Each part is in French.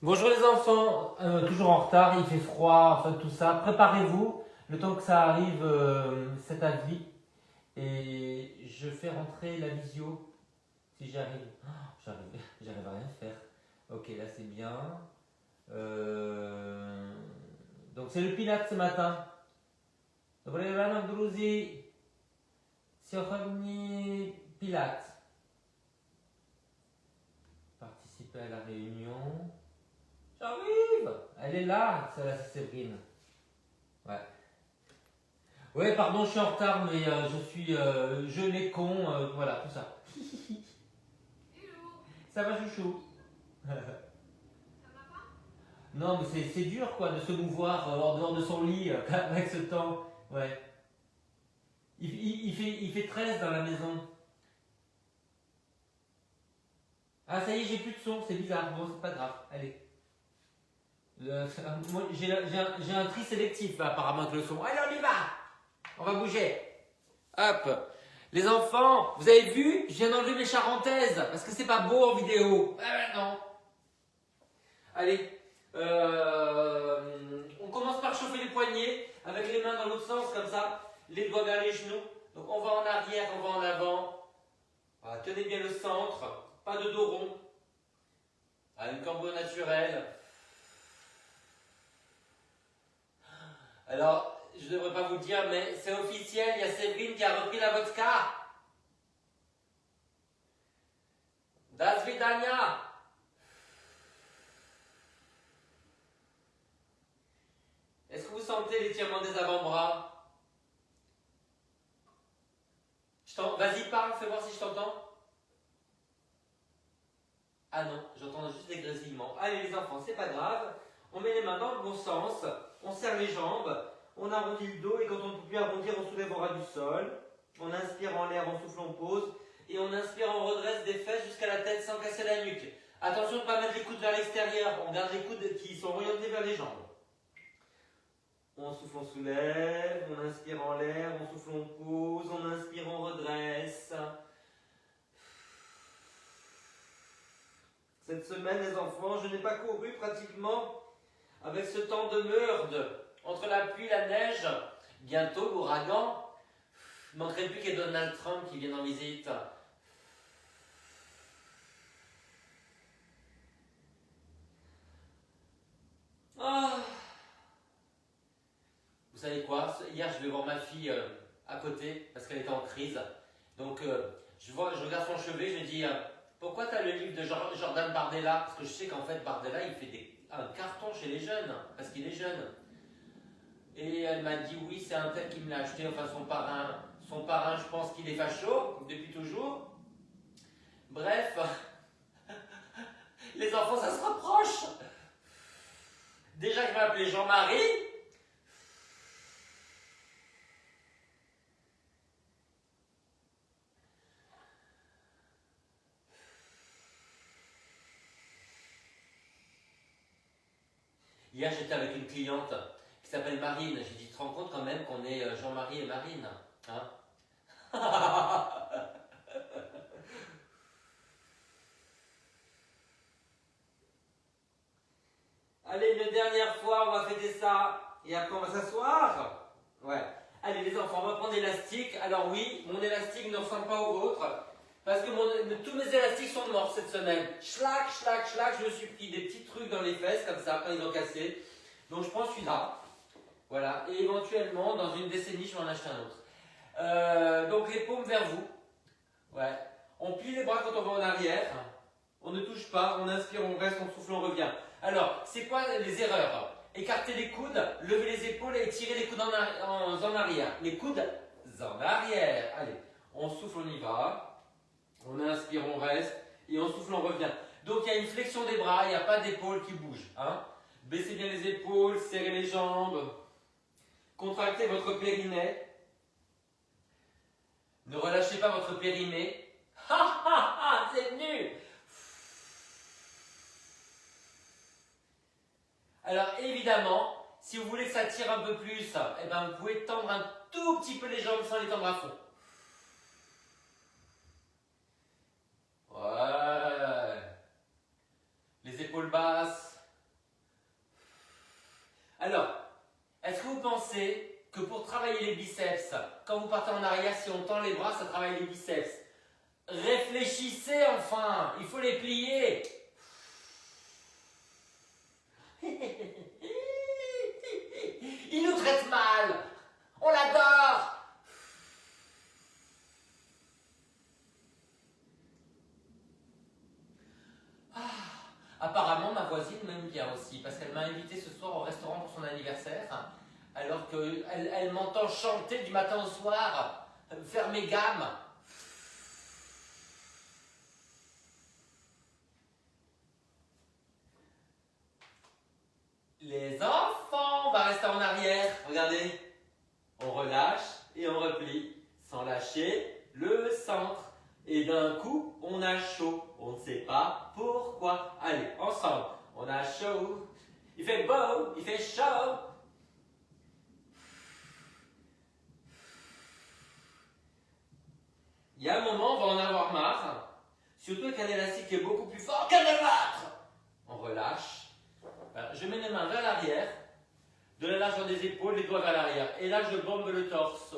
Bonjour les enfants, toujours en retard, il fait froid, enfin tout ça. Préparez-vous, le temps que ça arrive, cet avis. Et je fais rentrer la visio, si j'arrive. J'arrive à rien faire. Ok, là c'est bien. Euh, Donc c'est le Pilates ce matin. Dobre rano, druzi. Sjochotni Pilates. Participer à la réunion. J'arrive! Elle est là, c'est Séverine. Ouais. Ouais, pardon, je suis en retard, mais je suis jeune et con, voilà, tout ça. Ça va, chouchou? Non, mais c'est dur, quoi, de se mouvoir en dehors de son lit avec ce temps. Ouais. Il fait 13 dans la maison. Ah, ça y est, j'ai plus de son, c'est bizarre. Bon, c'est pas grave. Allez. Moi, j'ai un tri sélectif, là, apparemment, avec le son. Allez, on y va! On va bouger. Hop. Les enfants, vous avez vu? Je viens d'enlever mes charentaises parce que c'est pas beau en vidéo. Ah ben non. Allez. On commence par chauffer les poignets avec les mains dans l'autre sens comme ça. Les doigts vers les genoux. Donc on va en arrière, on va en avant. Voilà, tenez bien le centre. Pas de dos rond. Une cambrure naturelle. Alors, je ne devrais pas vous le dire, mais c'est officiel, il y a Séverine qui a repris la vodka. Das vidania. Est-ce que vous sentez l'étirement des avant-bras? Vas-y, parle, fais voir si je t'entends. Ah non, j'entends juste des grésillements. Allez les enfants, c'est pas grave. On met les mains dans le bon sens, on serre les jambes, on arrondit le dos et quand on ne peut plus arrondir, on soulève au ras du sol. On inspire en l'air, on souffle, on pose. Et on inspire, on redresse des fesses jusqu'à la tête sans casser la nuque. Attention de ne pas mettre les coudes vers l'extérieur, on garde les coudes qui sont orientés vers les jambes. On souffle, on soulève, on inspire en l'air, on souffle, on pose, on inspire, on redresse. Cette semaine, les enfants, je n'ai pas couru pratiquement avec ce temps de merde. Entre la pluie, la neige, bientôt l'ouragan. Il ne manquerait plus qu'il y ait Donald Trump qui vienne en visite. Ah. Vous savez quoi? Hier, je vais voir ma fille à côté parce qu'elle était en crise. Donc, je regarde son chevet, je me dis pourquoi tu as le livre de Jordan Bardella? Parce que je sais qu'en fait, Bardella, il fait un carton chez les jeunes parce qu'il est jeune. Et elle m'a dit oui, c'est un tel qui me l'a acheté, enfin son parrain. Son parrain, je pense qu'il est facho depuis toujours. Bref, les enfants, ça se rapproche. Déjà, je vais appeler Jean-Marie. Hier, j'étais avec une cliente qui s'appelle Marine. J'ai dit, tu te rends compte quand même qu'on est Jean-Marie et Marine, hein? Allez, une dernière fois, on va fêter ça. Et après, on va s'asseoir. Ouais. Allez, les enfants, on va prendre l'élastique. Alors oui, mon élastique ne ressemble pas au vôtre. Parce que tous mes élastiques sont morts cette semaine. Schlac, schlac, schlac, je me suis pris des petits trucs dans les fesses, comme ça, quand ils ont cassé. Donc je prends celui-là. Voilà. Et éventuellement, dans une décennie, je vais en acheter un autre. Donc les paumes vers vous. Ouais. On plie les bras quand on va en arrière. On ne touche pas, on inspire, on reste, on souffle, on revient. Alors, c'est quoi les erreurs? Écarter les coudes, lever les épaules et tirer les coudes en arrière. Les coudes en arrière. Allez, on souffle, on y va. On inspire, on reste. Et on souffle, on revient. Donc, il y a une flexion des bras, il n'y a pas d'épaule qui bouge. Hein? Baissez bien les épaules, serrez les jambes. Contractez votre périnée. Ne relâchez pas votre périnée. Ha ha ha, c'est venu! Alors évidemment, si vous voulez que ça tire un peu plus, eh ben, vous pouvez tendre un tout petit peu les jambes sans les tendre à fond. Ouais. Les épaules basses. travailler les biceps. Quand vous partez en arrière, si on tend les bras, ça travaille les biceps. Réfléchissez enfin, il faut les plier. Il nous traite mal. On l'adore. Apparemment, ma voisine m'aime bien aussi, parce qu'elle m'a invité ce soir au restaurant pour son anniversaire, alors qu'elle m'entend chanter du matin au soir, faire mes gammes. Les enfants, on va rester en arrière. Regardez, on relâche et on replie, sans lâcher le centre. Et d'un coup, on a chaud. On ne sait pas pourquoi. Allez, ensemble, on a chaud. Il fait beau, il fait chaud. Il y a un moment, on va en avoir marre. Surtout qu'un élastique est beaucoup plus fort qu'un vôtre. On relâche. Je mets les mains vers l'arrière, de la largeur des épaules, les doigts vers l'arrière. Et là, je bombe le torse.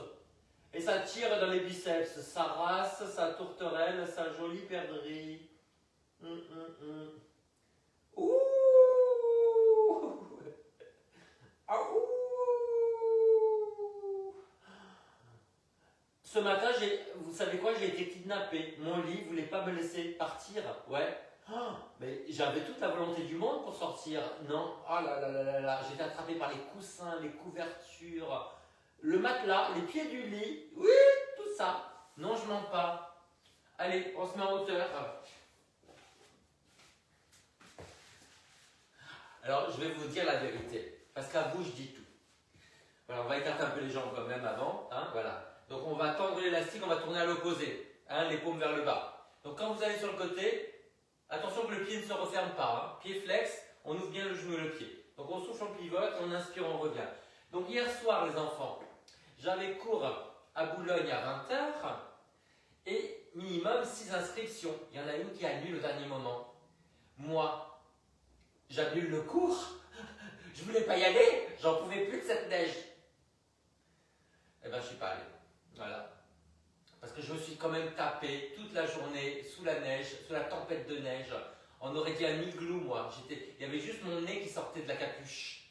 Et ça tire dans les biceps. Ça race, ça tourterelle, ça jolie perdrix. Ouh. Ah, ouh. Ce matin, vous savez quoi, j'ai été kidnappé. Mon lit ne voulait pas me laisser partir. Ouais. Oh, mais j'avais toute la volonté du monde pour sortir. Non. Oh là là là là là. J'étais attrapé par les coussins, les couvertures, le matelas, les pieds du lit. Oui, tout ça. Non, je mens pas. Allez, on se met en hauteur. Alors, je vais vous dire la vérité. Parce qu'à vous, je dis tout. Voilà, on va écarter un peu les jambes quand même avant. Hein, voilà. Donc, on va tendre l'élastique, on va tourner à l'opposé. Hein, les paumes vers le bas. Donc, quand vous allez sur le côté, attention que le pied ne se referme pas. Hein. Pied flex, on ouvre bien le genou et le pied. Donc, on souffle, on pivote, on inspire, on revient. Donc, hier soir, les enfants, j'avais cours à Boulogne à 20h et minimum 6 inscriptions. Il y en a une qui annule au dernier moment. Moi, j'annule le cours. Je voulais pas y aller. J'en pouvais plus de cette neige. Eh ben, je suis pas allé. Voilà. Parce que je me suis quand même tapé toute la journée sous la neige, sous la tempête de neige. On aurait dit un igloo, moi. Il y avait juste mon nez qui sortait de la capuche.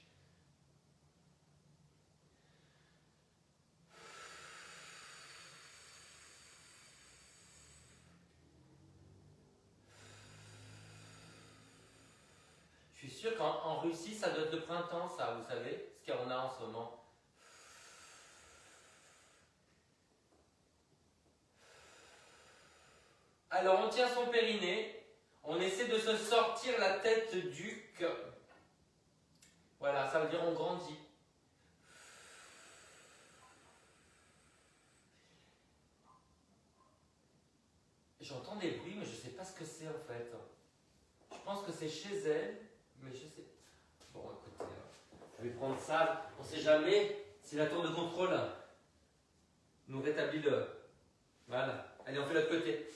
Je suis sûr qu'en Russie, ça doit être le printemps, ça, vous savez, ce qu'on a en ce moment. Alors, on tient son périnée, on essaie de se sortir la tête du cœur. Voilà, ça veut dire on grandit. J'entends des bruits, mais je ne sais pas ce que c'est en fait. Je pense que c'est chez elle, mais je sais. Bon, écoutez, je vais prendre ça. On ne sait jamais si la tour de contrôle nous rétablit le. Voilà. Allez, on fait l'autre côté.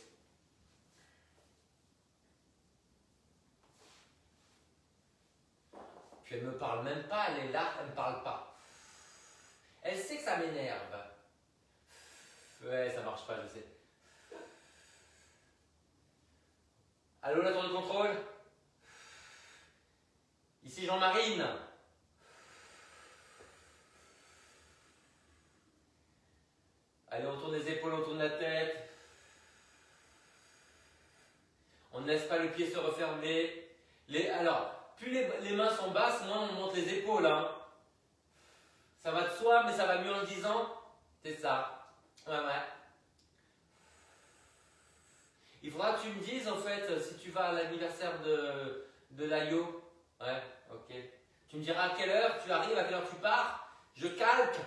Puis elle ne me parle même pas, elle est là, elle ne me parle pas. Elle sait que ça m'énerve. Ouais, ça marche pas, je sais. Allô, la tour de contrôle? Ici Jean-Marine. Allez, on tourne les épaules, on tourne la tête. On ne laisse pas le pied se refermer. Alors, plus les mains sont basses, moins on monte les épaules. Hein. Ça va de soi, mais ça va mieux en le disant. C'est ça. Ouais, ouais. Il faudra que tu me dises, en fait, si tu vas à l'anniversaire de Layo. Ouais, ok. Tu me diras à quelle heure tu arrives, à quelle heure tu pars. Je calque.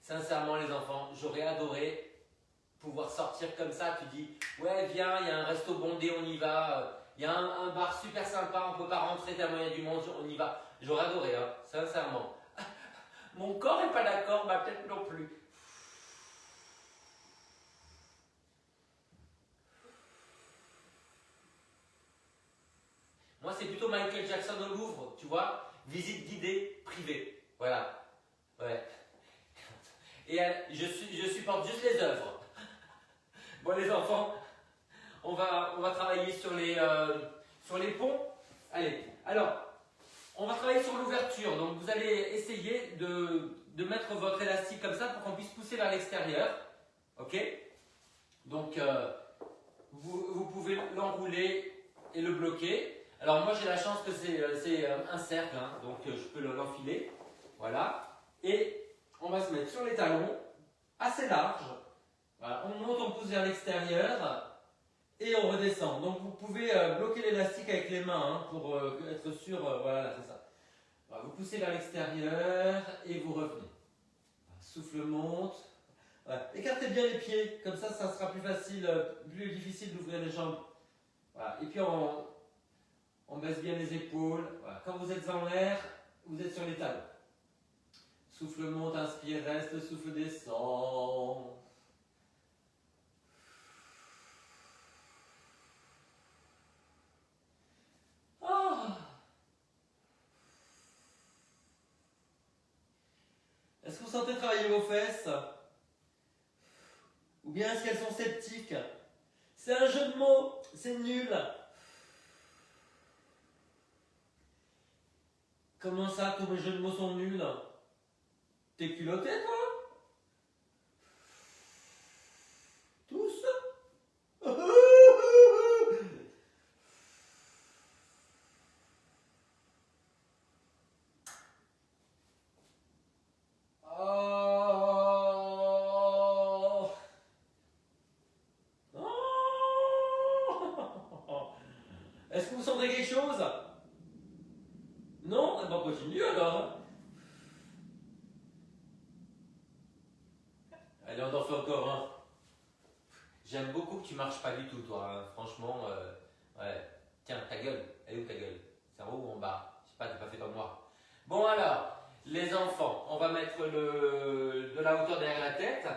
Sincèrement, les enfants, j'aurais adoré pouvoir sortir comme ça. Tu dis, ouais, viens, il y a un resto bondé, on y va. Il y a un bar super sympa, on ne peut pas rentrer tellement il y a du monde, on y va. J'aurais adoré, hein, sincèrement. Mon corps n'est pas d'accord, ma tête non plus. plutôt Michael Jackson au Louvre, tu vois. Visite guidée privée. Voilà. Ouais. Et je supporte juste les œuvres. Bon, les enfants, on va travailler sur les ponts. Allez, alors, on va travailler sur l'ouverture. Donc, vous allez essayer de mettre votre élastique comme ça pour qu'on puisse pousser vers l'extérieur. Ok? Donc, vous pouvez l'enrouler et le bloquer. Alors, moi, j'ai la chance que c'est un cercle, hein, donc je peux l'enfiler. Voilà. Et on va se mettre sur les talons, assez larges. Voilà. On monte, on pousse vers l'extérieur. Et on redescend. Donc vous pouvez bloquer l'élastique avec les mains hein, pour être sûr. Voilà, c'est ça. Voilà, vous poussez vers l'extérieur et vous revenez. Souffle monte. Voilà. Écartez bien les pieds, comme ça sera plus facile, plus difficile d'ouvrir les jambes. Voilà. Et puis on baisse bien les épaules. Voilà. Quand vous êtes en l'air, vous êtes sur les talons. Souffle monte, inspire, reste, souffle descend. Est-ce que vous sentez travailler vos fesses? Ou bien est-ce qu'elles sont sceptiques? C'est un jeu de mots, c'est nul. Comment ça, tous mes jeux de mots sont nuls? T'es culotté, toi? Tous? Oh. Oh. Est-ce que vous sentez quelque chose? Non? Eh ben continue alors. Allez, on en fait encore un. J'aime beaucoup que tu marches pas du tout, toi. Hein. Franchement, ouais. Tiens, ta gueule. Elle est où ta gueule? C'est en haut ou en bas? Je sais pas, t'as pas fait comme moi. Bon alors, les enfants, on va mettre de la hauteur derrière la tête.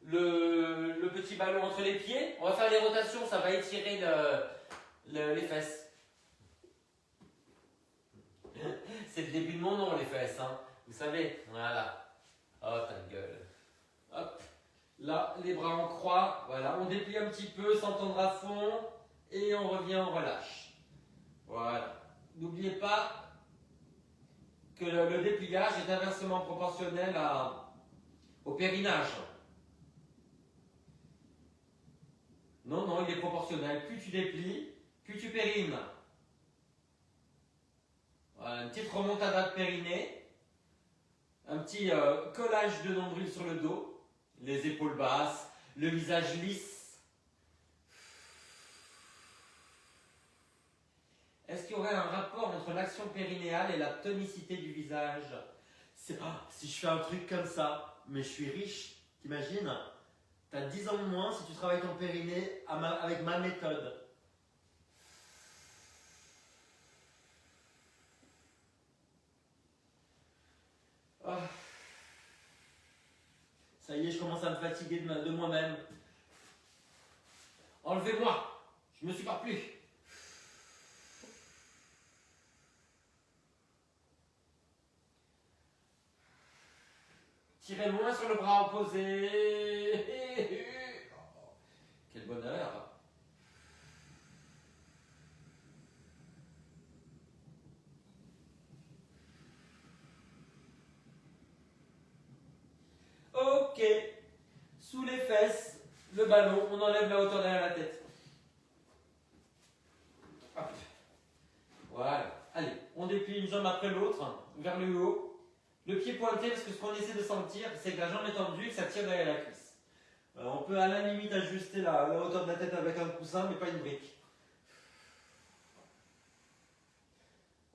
Le petit ballon entre les pieds. On va faire les rotations, ça va étirer les fesses. C'est le début de mon nom, les fesses. Hein. Vous savez, voilà. Oh, ta gueule. Hop. Là, les bras en croix, voilà, on déplie un petit peu, s'entendre à fond, et on revient, on relâche. Voilà. N'oubliez pas que le dépliage est inversement proportionnel au périnage. Non, non, il est proportionnel. Plus tu déplies, plus tu pérines. Voilà, une petite remontada de périnée, un petit collage de nombril sur le dos. Les épaules basses, le visage lisse. Est-ce qu'il y aurait un rapport entre l'action périnéale et la tonicité du visage? Si je fais un truc comme ça, mais je suis riche, t'imagines? T'as 10 ans de moins si tu travailles ton périnée avec ma méthode. Oh. Ça y est, je commence à me fatiguer de moi-même. Enlevez-moi, je me supporte plus. Tirez loin sur le bras opposé. Quel bonheur. Ok. Sous les fesses, le ballon, on enlève la hauteur derrière la tête. Hop. Voilà. Allez, on déplie une jambe après l'autre, vers le haut. Le pied pointé, parce que ce qu'on essaie de sentir, c'est que la jambe est tendue et que ça tire derrière la cuisse. On peut à la limite ajuster la hauteur de la tête avec un coussin, mais pas une brique.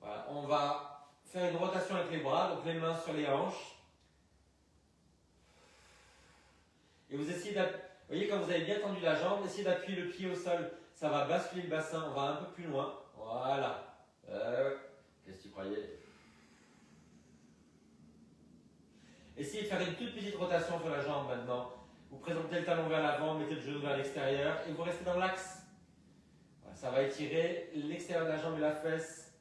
Voilà, on va faire une rotation avec les bras, donc les mains sur les hanches. Et vous essayez d'appuyer, vous voyez quand vous avez bien tendu la jambe, essayez d'appuyer le pied au sol, ça va basculer le bassin, on va un peu plus loin. Voilà. Qu'est-ce que tu croyais? Essayez de faire une toute petite rotation sur la jambe maintenant. Vous présentez le talon vers l'avant, mettez le genou vers l'extérieur et vous restez dans l'axe. Voilà, ça va étirer l'extérieur de la jambe et la fesse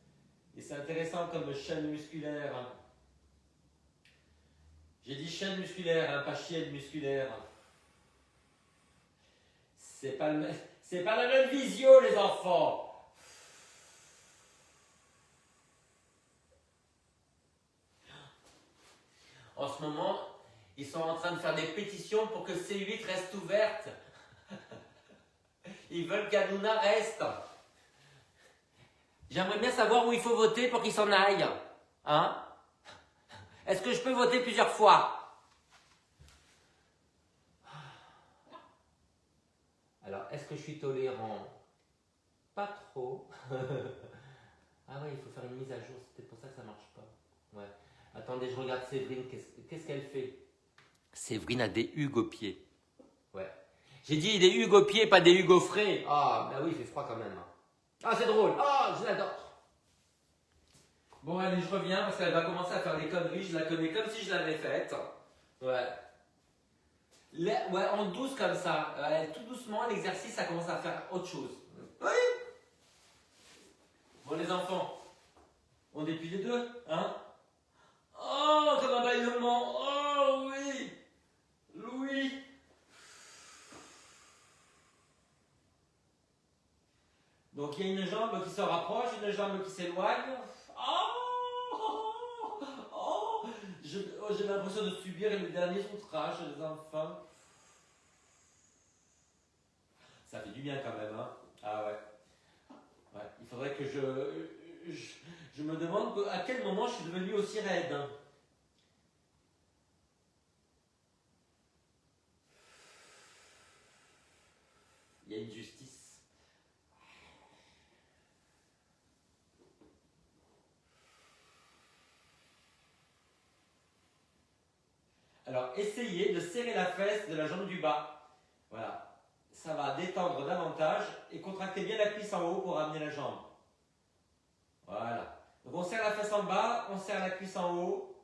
Et c'est intéressant comme chaîne musculaire. J'ai dit chaîne musculaire, hein, pas chienne musculaire. C'est pas la même visio, les enfants. En ce moment, ils sont en train de faire des pétitions pour que C8 reste ouverte. Ils veulent qu'Hanouna reste. J'aimerais bien savoir où il faut voter pour qu'il s'en aille. Hein? Est-ce que je peux voter plusieurs fois? Alors, est-ce que je suis tolérant? Pas trop. Ah ouais, il faut faire une mise à jour. C'est peut-être pour ça que ça marche pas. Ouais. Attendez, je regarde Séverine. Qu'est-ce qu'elle fait? Séverine a des hugues aux pieds. Ouais. J'ai dit des hugues aux pieds, pas des hugues au frais. Ah, bah oui, il fait froid quand même. Ah, c'est drôle. Ah, je l'adore. Bon, allez, je reviens parce qu'elle va commencer à faire des conneries. Je la connais comme si je l'avais faite. Ouais. Ouais, en douce comme ça. Tout doucement, l'exercice, ça commence à faire autre chose. Oui. Bon, les enfants, on dépile les deux, hein? Oh, comme un bâillement. Oh, oui. Louis. Donc, il y a une jambe qui se rapproche, une jambe qui s'éloigne. Oh, j'ai l'impression de subir le dernier outrage des enfants. Ça fait du bien quand même, hein? Ah ouais. Ouais. Il faudrait que je me demande à quel moment je suis devenu aussi raide. Hein. Il y a une justice. Alors, essayez de serrer la fesse de la jambe du bas. Voilà. Ça va détendre davantage et contracter bien la cuisse en haut pour amener la jambe. Voilà. Donc, on serre la fesse en bas, on serre la cuisse en haut.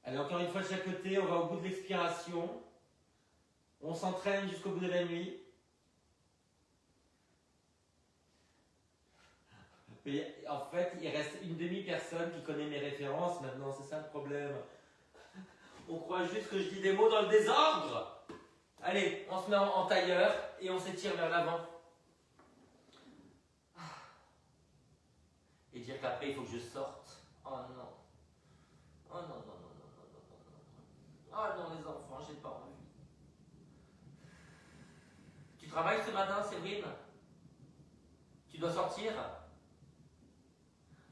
Allez, encore une fois de chaque côté, on va au bout de l'expiration. On s'entraîne jusqu'au bout de la nuit. Mais en fait, il reste une demi-personne qui connaît mes références maintenant, c'est ça le problème. On croit juste que je dis des mots dans le désordre. Allez, on se met en tailleur et on s'étire vers l'avant. Et dire qu'après, il faut que je sorte. Oh non. Oh non, non, non, non, non, non, non, non. Oh non, les enfants, j'ai pas envie. Tu travailles ce matin, Séverine? Tu dois sortir?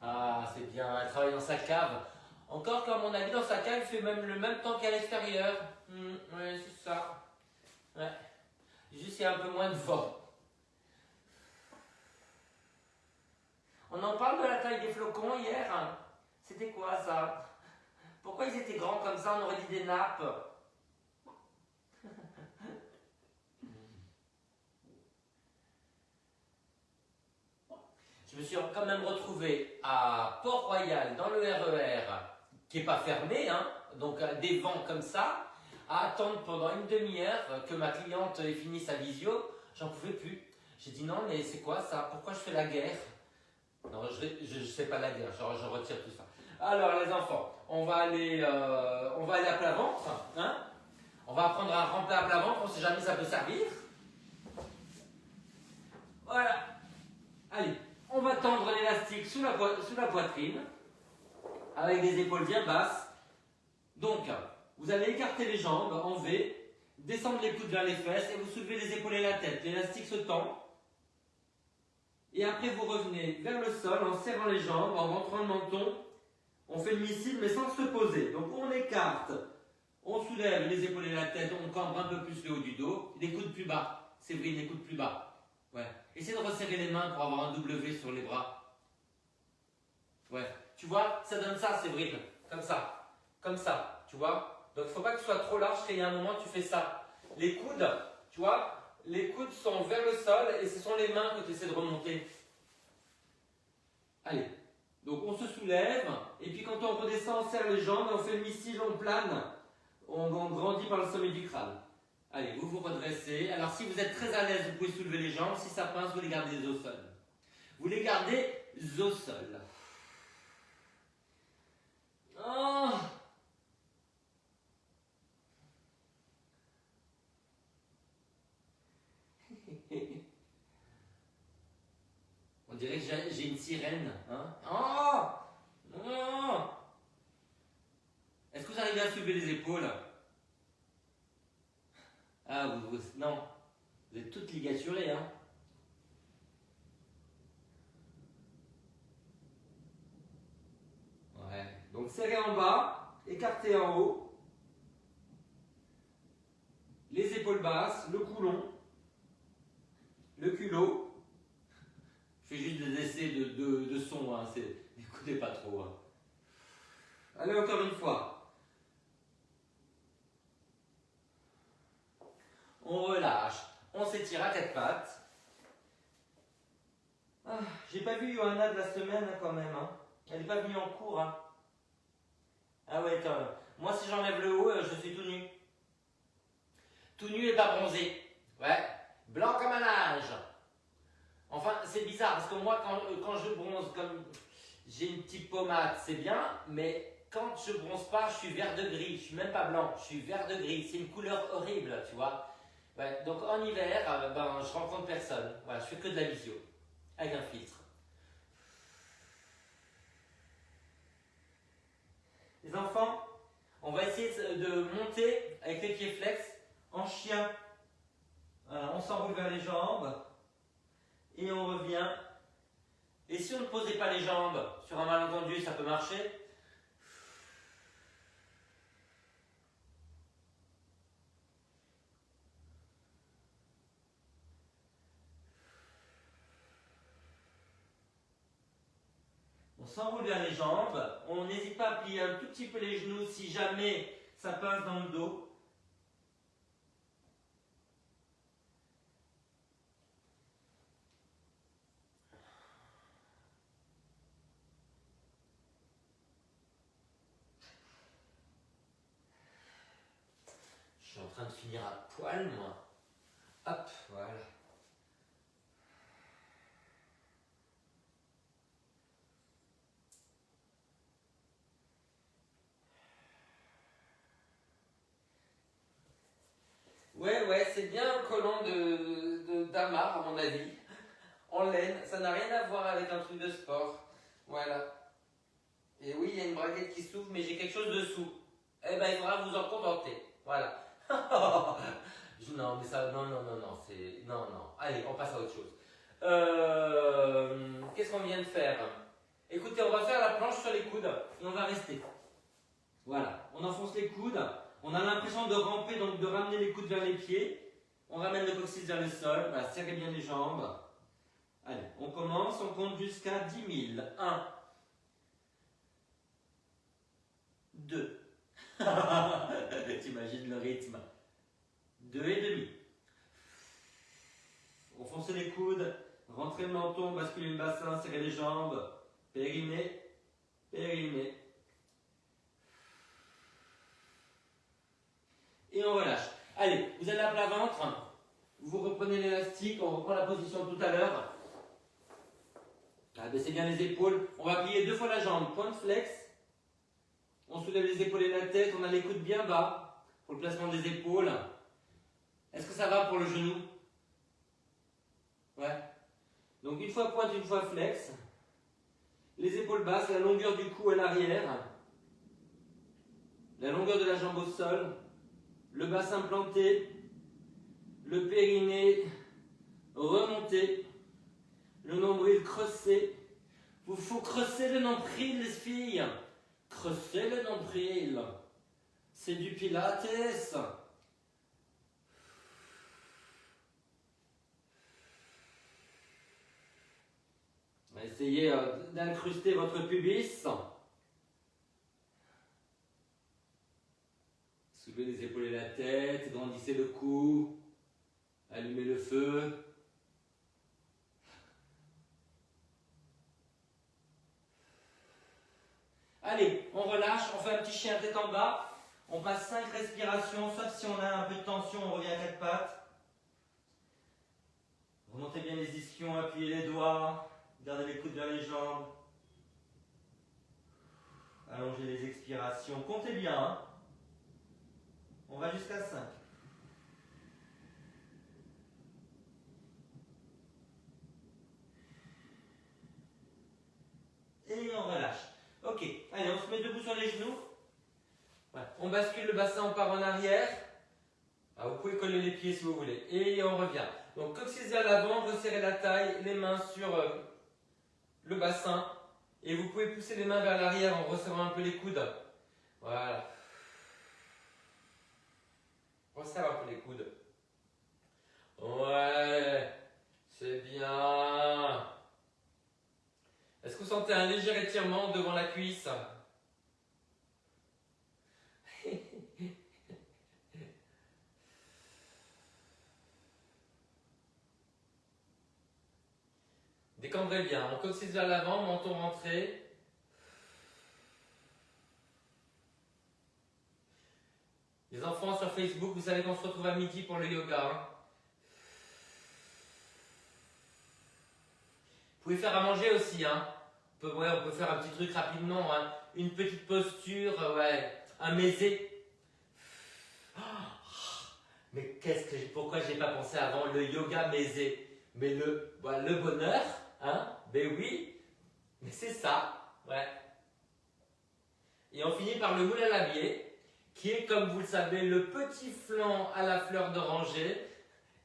Ah, c'est bien, elle travaille dans sa cave. Encore qu'à mon avis, dans sa cave, il fait même le même temps qu'à l'extérieur. Ouais, c'est ça. Ouais. Juste, il y a un peu moins de vent. On en parle de la taille des flocons hier. C'était quoi ça? Pourquoi ils étaient grands comme ça? On aurait dit des nappes. Je me suis quand même retrouvé à Port-Royal, dans le RER, qui n'est pas fermé, hein, donc des vents comme ça, à attendre pendant une demi-heure que ma cliente ait fini sa visio. J'en pouvais plus. J'ai dit non, mais c'est quoi ça? Pourquoi je fais la guerre? Non, je ne fais pas la guerre, je retire tout ça. Alors les enfants, on va aller à plat ventre, hein? On va apprendre à ramper à plat ventre, on ne sait jamais ça peut servir. Voilà. Allez, on va tendre l'élastique sous la poitrine, avec des épaules bien basses. Donc, vous allez écarter les jambes en V, descendre les coudes vers les fesses et vous soulevez les épaules et la tête. L'élastique se tend. Et après, vous revenez vers le sol en serrant les jambes, en rentrant le menton. On fait le missile, mais sans se poser. Donc, on écarte, on soulève les épaules et la tête, on cambre un peu plus le haut du dos. Les coudes plus bas. Séverine, les coudes plus bas. Ouais. Essayez de resserrer les mains pour avoir un W sur les bras. Ouais. Tu vois, ça donne ça, Séverine. Comme ça. Comme ça. Tu vois? Donc, il ne faut pas que tu sois trop large, qu'il y a un moment, tu fais ça. Les coudes, tu vois? Les coudes sont vers le sol et ce sont les mains que tu essaies de remonter. Allez. Donc, on se soulève. Et puis, quand on redescend, on serre les jambes et on fait le missile, on plane. On grandit par le sommet du crâne. Allez, vous vous redressez. Alors si vous êtes très à l'aise, vous pouvez soulever les jambes. Si ça pince, vous les gardez au sol. Vous les gardez au sol. Oh. On dirait que j'ai une sirène. Hein? Oh. Oh. Est-ce que vous arrivez à soulever les épaules? Ah, non. Vous êtes toutes ligaturées, hein? Ouais. Donc serré en bas, écarté en haut. Les épaules basses, le cou long, le culot. Je fais juste des essais de son, hein. N'écoutez pas trop. Hein. Allez, encore une fois. On relâche. On s'étire à quatre pattes. Ah, j'ai pas vu Johanna de la semaine quand même. Hein. Elle n'est pas venue en cours. Hein. Ah ouais, attends. Moi, si j'enlève le haut, je suis tout nu. Tout nu et pas bronzé. Ouais. Blanc comme un linge. Enfin, c'est bizarre parce que moi, quand je bronze, comme j'ai une petite pommade, c'est bien, mais quand je bronze pas, je suis vert de gris. Je suis même pas blanc, je suis vert de gris. C'est une couleur horrible, tu vois. Ouais, donc en hiver, je rencontre personne. Voilà, je fais que de la visio avec un filtre. Les enfants, on va essayer de monter avec les pieds flex en chien. Voilà, on s'enroule vers les jambes et on revient. Et si on ne posait pas les jambes sur un malentendu, ça peut marcher. On s'enroule vers les jambes, on n'hésite pas à plier un tout petit peu les genoux si jamais ça pince dans le dos. Je suis en train de finir à poil, moi. Hop, voilà. Ouais, c'est bien un collant d'Amar, à mon avis. En laine, ça n'a rien à voir avec un truc de sport. Voilà. Et oui, il y a une braguette qui s'ouvre, mais j'ai quelque chose dessous. Eh ben, il faudra vous en contenter. Voilà. Non, mais ça, non, c'est... Non. Allez, on passe à autre chose. Qu'est-ce qu'on vient de faire? Écoutez, on va faire la planche sur les coudes et on va rester. Voilà, on enfonce les coudes. On a l'impression de ramper, donc de ramener les coudes vers les pieds. On ramène le coccyx vers le sol. Voilà, serrez bien les jambes. Allez, on commence, on compte jusqu'à 10 000. 1, 2. T'imagines le rythme. 2 et demi. On fonce les coudes, rentrez le menton, basculez le bassin, serrez les jambes. Périnée, périnée. Et on relâche. Allez, vous allez à plat ventre. Vous reprenez l'élastique, on reprend la position de tout à l'heure. Baissez bien les épaules. On va plier 2 fois la jambe, point de flex. On soulève les épaules et la tête, on a les coudes bien bas pour le placement des épaules. Est-ce que ça va pour le genou? Ouais. Donc une fois pointe, une fois flex. Les épaules basses, la longueur du cou à l'arrière. La longueur de la jambe au sol. Le bassin planté. Le périnée remonté. Le nombril creusé. Il faut creuser le nombril, les filles. Creuser le nombril. C'est du pilates. Essayez d'incruster votre pubis. Soulevez les épaules et la tête, grandissez le cou, allumez le feu. Allez, on relâche, on fait un petit chien tête en bas, On passe 5 respirations, sauf si on a un peu de tension, on revient à 4 pattes. Remontez bien les ischions, appuyez les doigts, gardez les coudes vers les jambes. Allongez les expirations, comptez bien. Hein. On va jusqu'à 5. Et on relâche. Ok, allez, on se met debout sur les genoux. Ouais. On bascule le bassin, on part en arrière. Ah, vous pouvez coller les pieds si vous voulez. Et on revient. Donc, coccyx vers l'avant, resserrez la taille, les mains sur le bassin. Et vous pouvez pousser les mains vers l'arrière en resserrant un peu les coudes. Voilà. Resserre un peu les coudes. Ouais, c'est bien. Est-ce que vous sentez un léger étirement devant la cuisse? Décambrez bien. On coccyx vers l'avant, menton rentré. Les enfants sur Facebook, vous savez qu'on se retrouve à midi pour le yoga. Hein. Vous pouvez faire à manger aussi. Hein. On peut faire un petit truc rapidement. Hein. Une petite posture, ouais. Un mésé. Mais pourquoi j'ai pas pensé avant le yoga mésé? Mais le bonheur, hein? Ben oui. Mais c'est ça, ouais. Et on finit par le moule à labier, qui est, comme vous le savez, le petit flan à la fleur d'oranger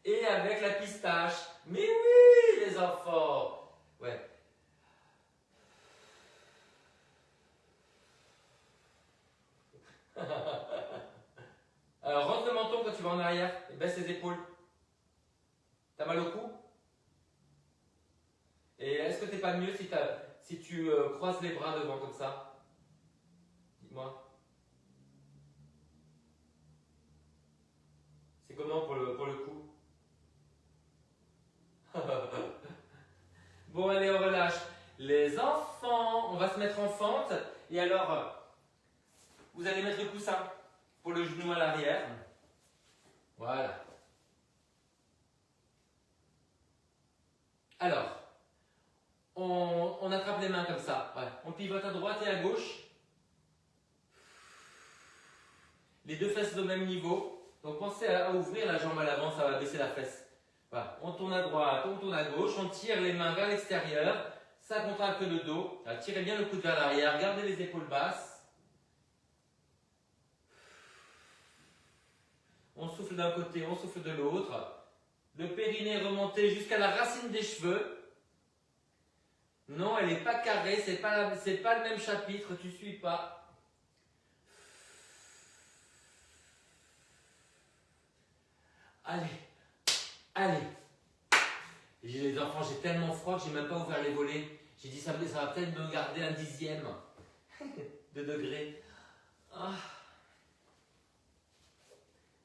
et avec la pistache. Mais oui, les enfants! Ouais. Alors, rentre le menton quand tu vas en arrière et baisse les épaules. T'as mal au cou? Et est-ce que t'es pas mieux si tu croises les bras devant comme ça? Dis-moi. C'est comment pour le coup? Bon, allez, on relâche. Les enfants, on va se mettre en fente. Et alors, vous allez mettre le coussin pour le genou à l'arrière. Voilà. Alors, on attrape les mains comme ça. Ouais. On pivote à droite et à gauche. Les deux fesses au même niveau. Donc pensez à ouvrir la jambe à l'avant, ça va baisser la fesse. Voilà. On tourne à droite, on tourne à gauche, on tire les mains vers l'extérieur. Ça contracte le dos. Alors, tirez bien le coude vers l'arrière, gardez les épaules basses. On souffle d'un côté, on souffle de l'autre. Le périnée est remonté jusqu'à la racine des cheveux. Non, elle n'est pas carrée, c'est pas le même chapitre, tu ne suis pas. Allez, allez. Les enfants, j'ai tellement froid que j'ai même pas ouvert les volets. J'ai dit ça va peut-être me garder un 10e de degré. Ah.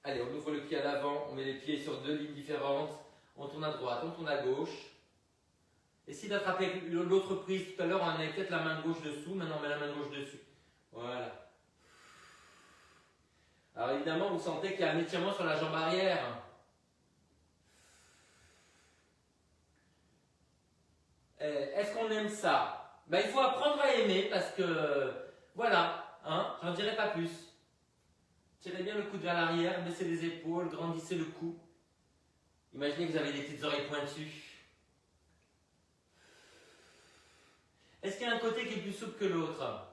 Allez, on ouvre le pied à l'avant, on met les pieds sur deux lignes différentes. On tourne à droite, on tourne à gauche. Essayez d'attraper l'autre prise. Tout à l'heure, on avait peut-être la main gauche dessous. Maintenant, on met la main gauche dessus. Voilà. Alors évidemment, vous sentez qu'il y a un étirement sur la jambe arrière. Est-ce qu'on aime ça? Ben, il faut apprendre à aimer parce que, voilà, hein, j'en dirai pas plus. Tirez bien le coude vers l'arrière, baissez les épaules, grandissez le cou. Imaginez que vous avez des petites oreilles pointues. Est-ce qu'il y a un côté qui est plus souple que l'autre?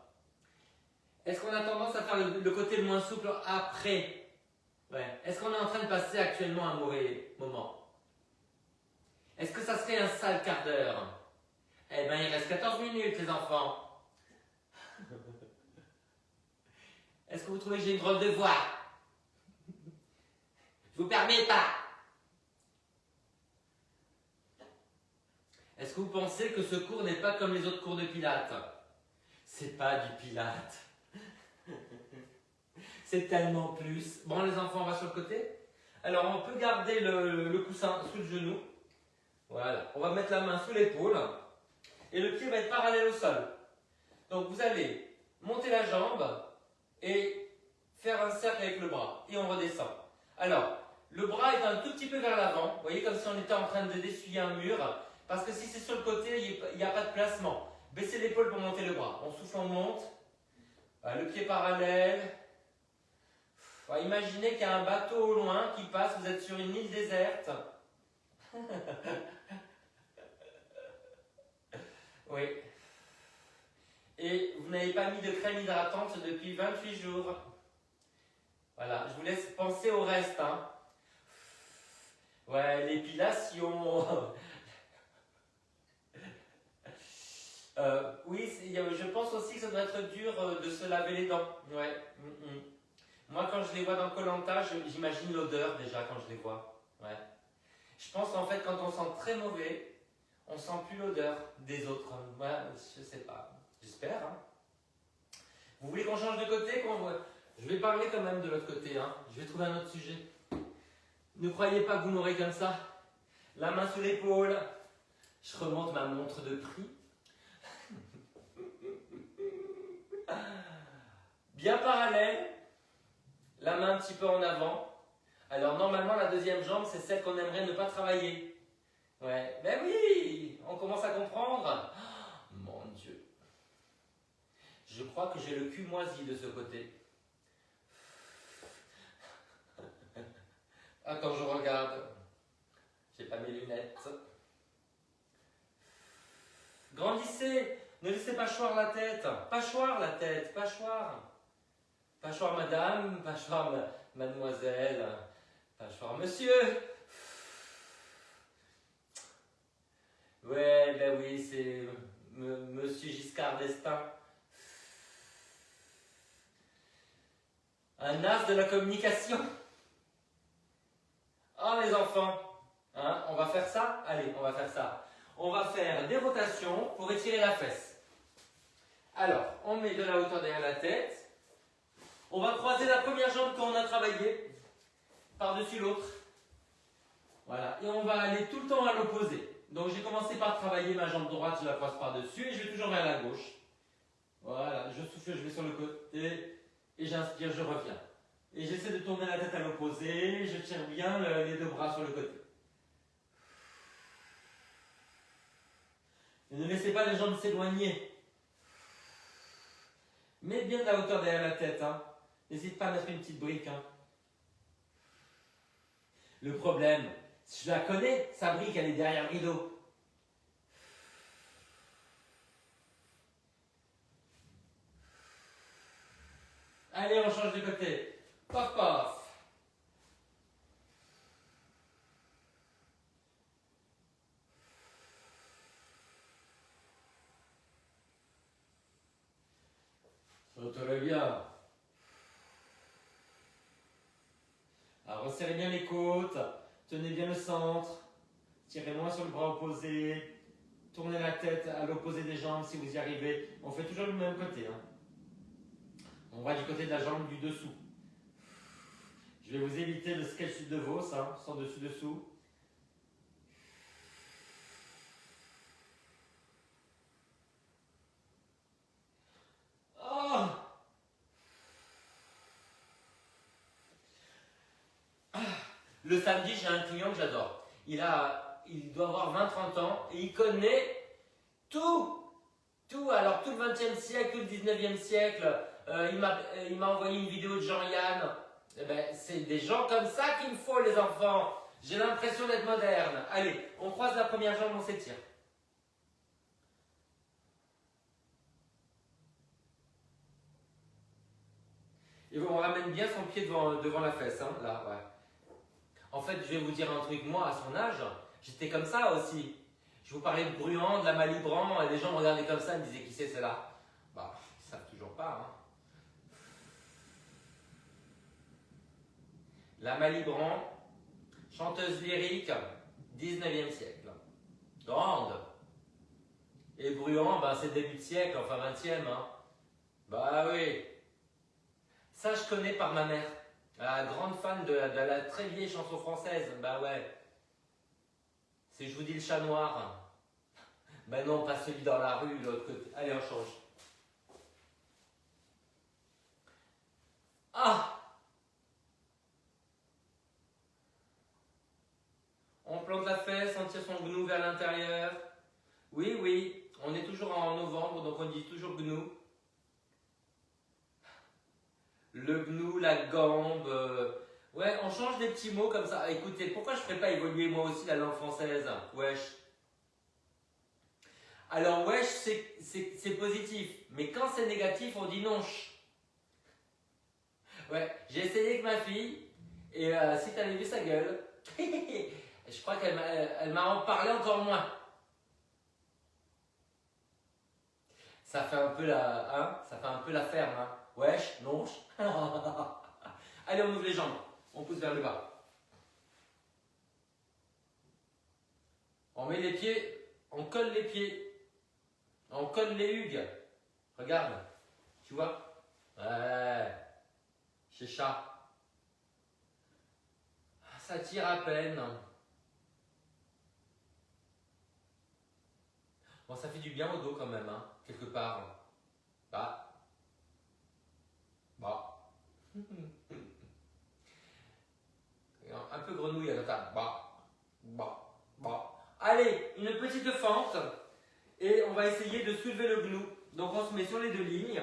Est-ce qu'on a tendance à faire le côté le moins souple après? Ouais. Est-ce qu'on est en train de passer actuellement un mauvais moment? Est-ce que ça serait un sale quart d'heure? Eh bien, il reste 14 minutes, les enfants. Est-ce que vous trouvez que j'ai une drôle de voix? Je vous permets pas. Est-ce que vous pensez que ce cours n'est pas comme les autres cours de pilates? C'est pas du pilates. C'est tellement plus. Bon, les enfants, on va sur le côté. Alors, on peut garder le coussin sous le genou. Voilà. On va mettre la main sous l'épaule. Et le pied va être parallèle au sol. Donc, vous allez monter la jambe et faire un cercle avec le bras et on redescend. Alors, le bras est un tout petit peu vers l'avant, vous voyez, comme si on était en train de d'essuyer un mur, parce que si c'est sur le côté, il n'y a pas de placement. Baissez l'épaule pour monter le bras. On souffle, on monte. Le pied parallèle. Imaginez qu'il y a un bateau au loin qui passe, vous êtes sur une île déserte. Oui. Et vous n'avez pas mis de crème hydratante depuis 28 jours. Voilà, je vous laisse penser au reste. Hein. Ouais, l'épilation. Oui, je pense aussi que ça doit être dur de se laver les dents. Ouais. Moi, quand je les vois dans Koh Lanta, j'imagine l'odeur déjà quand je les vois. Ouais. Je pense qu'en fait, quand on sent très mauvais, on sent plus l'odeur des autres. Ouais, je sais pas. J'espère. Hein. Vous voulez qu'on change de côté? Je vais parler quand même de l'autre côté. Hein. Je vais trouver un autre sujet. Ne croyez pas que vous m'aurez comme ça. La main sous l'épaule. Je remonte ma montre de prix. Bien parallèle. La main un petit peu en avant. Alors normalement la deuxième jambe c'est celle qu'on aimerait ne pas travailler. Ouais, ben oui, on commence à comprendre. Oh, mon Dieu. Je crois que j'ai le cul moisi de ce côté. Ah, quand je regarde, j'ai pas mes lunettes. Grandissez, ne laissez pas choir la tête. Pas choir la tête, pas choir. Pas choir madame, pas choir mademoiselle, pas choir monsieur. Ouais, ben oui, c'est monsieur Giscard d'Estaing. Un as de la communication. Oh les enfants, hein, on va faire ça? Allez, on va faire ça. On va faire des rotations pour étirer la fesse. Alors, on met de la hauteur derrière la tête. On va croiser la première jambe qu'on a travaillée par-dessus l'autre. Voilà, et on va aller tout le temps à l'opposé. Donc j'ai commencé par travailler ma jambe droite, je la croise par-dessus et je vais toujours vers la gauche. Voilà, je souffle, je vais sur le côté et j'inspire, je reviens. Et j'essaie de tourner la tête à l'opposé, je tire bien les deux bras sur le côté. Et ne laissez pas les jambes s'éloigner. Mettez bien de la hauteur derrière la tête. Hein. N'hésite pas à mettre une petite brique. Hein. Le problème, je la connais, sa brique, elle est derrière le rideau. Allez, on change de côté. Paf, paf. Sautez bien. Alors, resserrez bien les côtes. Tenez bien le centre. Tirez moins sur le bras opposé. Tournez la tête à l'opposé des jambes si vous y arrivez. On fait toujours le même côté. Hein. On va du côté de la jambe du dessous. Je vais vous éviter le sketch de Vos, hein, sans dessus-dessous. Oh le samedi, j'ai un client que j'adore. Il doit avoir 20-30 ans et il connaît tout. Tout, alors tout le 20e siècle, tout le 19e siècle. Il m'a envoyé une vidéo de Jean-Yann. Eh ben, c'est des gens comme ça qu'il me faut, les enfants. J'ai l'impression d'être moderne. Allez, on croise la première jambe, on s'étire. Et on ramène bien son pied devant la fesse, hein, là, ouais. En fait, je vais vous dire un truc, moi, à son âge, j'étais comme ça aussi. Je vous parlais de Bruant, de la Malibran, et les gens me regardaient comme ça, ils me disaient qui c'est celle-là. Bah, ils savent toujours pas, hein. La Malibran, chanteuse lyrique, 19e siècle. Grande. Et Bruant, bah, c'est début de siècle, enfin 20e, hein. Bah oui. Ça, je connais par ma mère. Grande fan de la très vieille chanson française. Bah ouais. C'est Je vous dis le chat noir. Bah non, pas celui dans la rue, l'autre côté. Allez, on change. Ah! On est toujours en novembre, donc on dit toujours gnou. Le gnou, la gambe. Ouais, on change des petits mots comme ça. Écoutez, pourquoi je ne ferais pas évoluer moi aussi la langue française? Wesh. Alors, wesh, c'est positif. Mais quand c'est négatif, on dit nonche. Ouais, j'ai essayé avec ma fille. Et si tu avais vu sa gueule, je crois qu'elle m'a en parlé encore moins. Ça fait un peu ça fait un peu la ferme, hein. Wesh, nonche. Allez, on ouvre les jambes. On pousse vers le bas. On met les pieds, on colle les pieds. On colle les hugues. Regarde. Tu vois? Ouais. Chez chat. Ça tire à peine. Bon, ça fait du bien au dos quand même, hein, quelque part. Bah. Un peu grenouille à la table. Allez, une petite fente. Et on va essayer de soulever le genou. Donc on se met sur les deux lignes.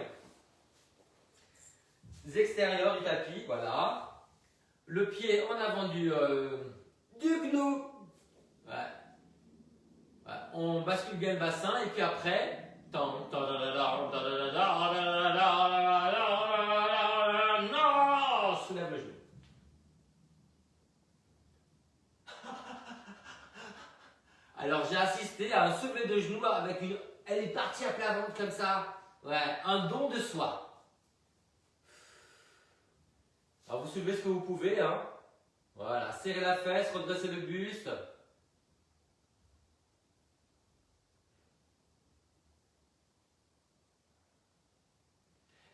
Les extérieurs du tapis, voilà. Le pied en avant du genou. Ouais. On bascule bien le bassin et puis après, soulève le genou. Alors j'ai assisté à un soulevé de genou avec une... Elle est partie à plat ventre comme ça. Ouais, un don de soi. Alors vous soulevez ce que vous pouvez, hein. Voilà, serrez la fesse, redressez le buste.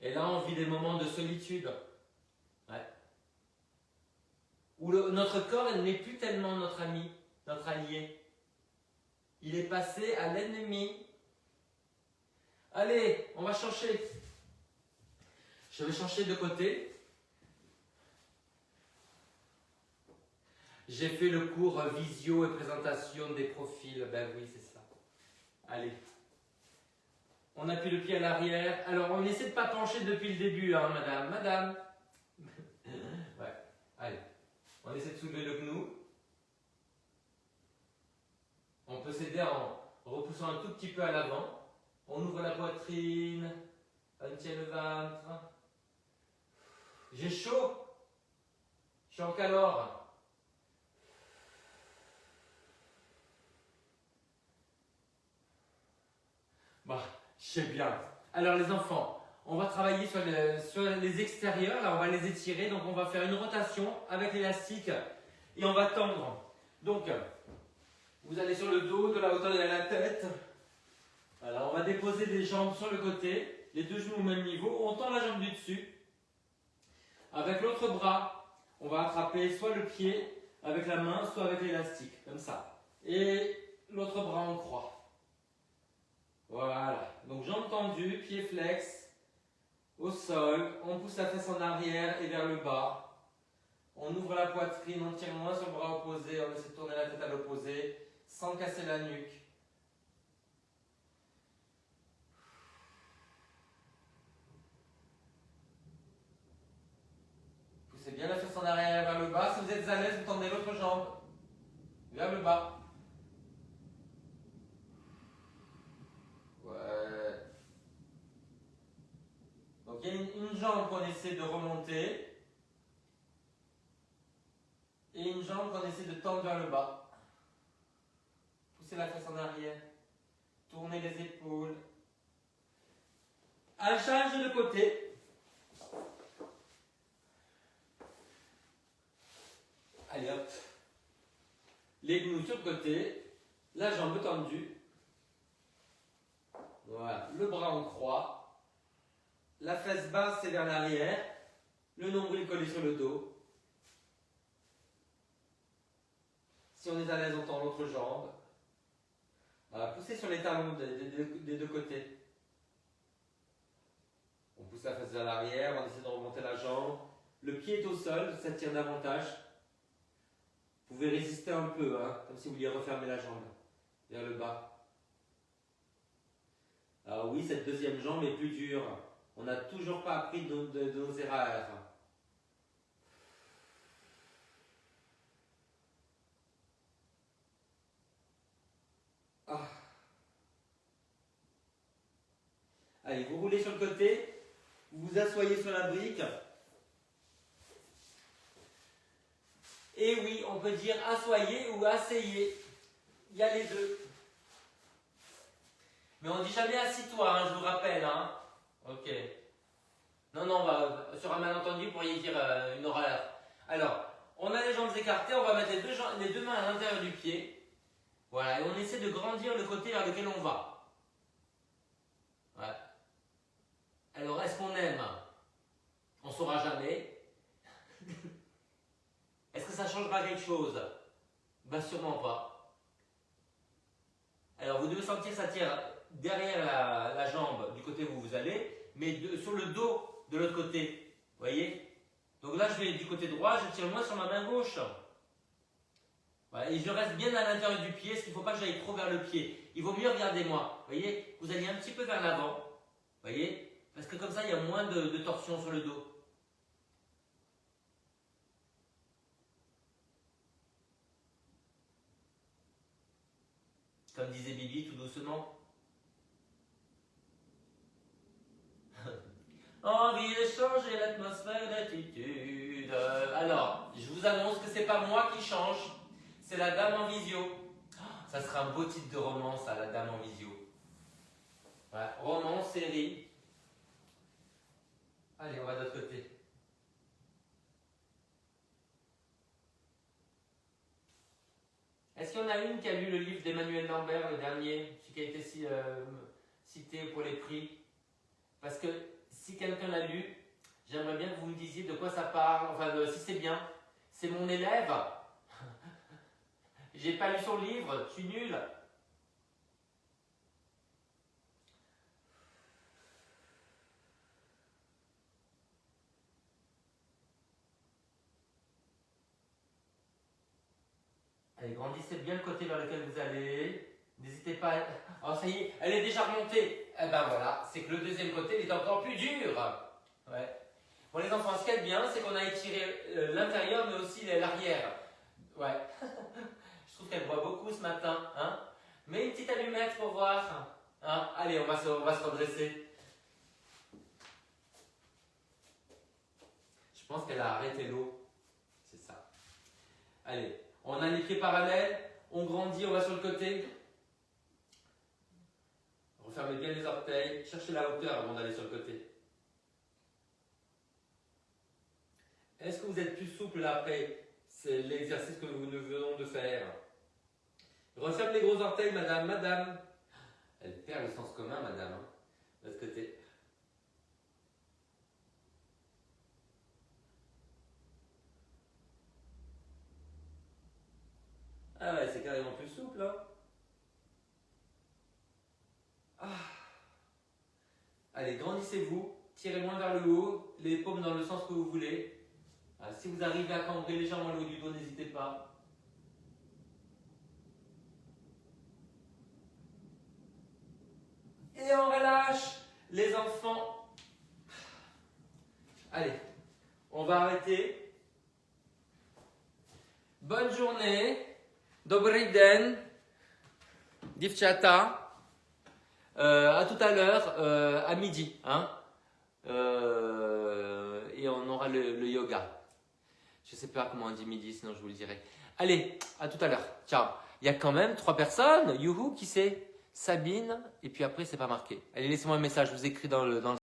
Et là, on vit des moments de solitude. Ouais. Où notre corps n'est plus tellement notre ami, notre allié. Il est passé à l'ennemi. Allez, on va changer. Je vais changer de côté. J'ai fait le cours visio et présentation des profils. Ben oui, c'est ça. Allez. On appuie le pied à l'arrière. Alors, on essaie de ne pas pencher depuis le début, hein, madame. Madame. Ouais. Allez. On essaie de soulever le genou. On peut s'aider en repoussant un tout petit peu à l'avant. On ouvre la poitrine. On tient le ventre. J'ai chaud. Je suis en calor. Bah, je sais bien. Alors les enfants, on va travailler sur les extérieurs. Là, on va les étirer. Donc, on va faire une rotation avec l'élastique et on va tendre. Donc, vous allez sur le dos, de la hauteur de la tête. Voilà, on va déposer les jambes sur le côté, les deux genoux au même niveau. On tend la jambe du dessus. Avec l'autre bras, on va attraper soit le pied avec la main, soit avec l'élastique, comme ça. Et l'autre bras en croix. Voilà. Donc jambes tendues, pieds flex, au sol. On pousse la fesse en arrière et vers le bas. On ouvre la poitrine, on tire moins sur le bras opposé, on essaie de tourner la tête à l'opposé, sans casser la nuque. Poussez bien la fesse en arrière vers le bas. Si vous êtes à l'aise, vous tendez l'autre jambe vers le bas. Ouais. Donc il y a une jambe qu'on essaie de remonter. Et une jambe qu'on essaie de tendre vers le bas. Poussez la fesse en arrière. Tournez les épaules. Elle change de côté. Allez hop. Les genoux sur le côté. La jambe tendue. Voilà. Le bras en croix. La fesse basse et vers l'arrière. Le nombril collé sur le dos. Si on est à l'aise, on tend l'autre jambe. Voilà, poussez sur les talons des deux côtés. On pousse la fesse vers l'arrière, on essaie de remonter la jambe. Le pied est au sol, ça tire davantage. Vous pouvez résister un peu, hein, comme si vous vouliez refermer la jambe vers le bas. Ah oui, cette deuxième jambe est plus dure. On n'a toujours pas appris de nos erreurs. Ah. Allez, vous roulez sur le côté, vous vous asseyez sur la brique. Et oui, on peut dire assoyez ou asseyez. Il y a les deux. Mais on dit jamais assis-toi, hein, je vous rappelle. Hein. Ok. Non, non, sur un malentendu, vous pourriez dire une horreur. Alors, on a les jambes écartées, on va mettre les deux mains à l'intérieur du pied. Voilà, et on essaie de grandir le côté vers lequel on va. Ouais. Alors, est-ce qu'on aime? On ne saura jamais. Est-ce que ça changera quelque chose? Ben, sûrement pas. Alors, vous devez sentir que ça tire derrière la jambe du côté où vous allez, mais sur le dos de l'autre côté. Vous voyez? Donc là, je vais du côté droit, je tire moins sur ma main gauche. Voilà, et je reste bien à l'intérieur du pied, parce qu'il ne faut pas que j'aille trop vers le pied. Il vaut mieux, regardez-moi. Vous voyez? Vous allez un petit peu vers l'avant. Vous voyez? Parce que comme ça, il y a moins de torsion sur le dos. Comme disait Bibi, tout doucement. Envie de changer l'atmosphère d'attitude. Alors, je vous annonce que c'est pas moi qui change, c'est la dame en visio. Ça sera un beau titre de roman, ça, la dame en visio. Voilà, roman, série. Allez, on va de l'autre côté. Est-ce qu'il y en a une qui a lu le livre d'Emmanuel Lambert, le dernier, celui qui a été cité pour les prix? Parce que si quelqu'un l'a lu, j'aimerais bien que vous me disiez de quoi ça parle, enfin si c'est bien. C'est mon élève. J'ai pas lu son livre, je suis nul. Allez, grandissez bien le côté vers lequel vous allez. N'hésitez pas à... Oh, ça y est, elle est déjà remontée. Eh ben voilà, c'est que le deuxième côté il est encore plus dur. Ouais. Bon, les enfants, ce qu'il y a de bien, c'est qu'on a étiré l'intérieur, mais aussi l'arrière. Ouais. Je trouve qu'elle boit beaucoup ce matin. Hein. Mets une petite allumette pour voir. Hein. Allez, on va se redresser. Je pense qu'elle a arrêté l'eau. C'est ça. Allez. On a les pieds parallèles, on grandit, on va sur le côté. Refermez bien les orteils, cherchez la hauteur avant d'aller sur le côté. Est-ce que vous êtes plus souple là après? C'est l'exercice que nous venons de faire. Referme les gros orteils, madame, madame. Elle perd le sens commun, madame, hein, de ce côté. Ah ouais, c'est carrément plus souple, là. Ah. Allez, grandissez-vous, tirez moins vers le haut, les paumes dans le sens que vous voulez. Ah, si vous arrivez à cambrer légèrement le haut du dos, n'hésitez pas. Et on relâche, les enfants. Allez, on va arrêter. Bonne journée. Dobry den, Divchata. À tout à l'heure, à midi. Hein. Et on aura le yoga. Je ne sais pas comment on dit midi, sinon je vous le dirai. Allez, à tout à l'heure. Ciao. Il y a quand même 3 personnes. Youhou, qui c'est? Sabine. Et puis après, c'est pas marqué. Allez, laissez-moi un message. Je vous écris dans le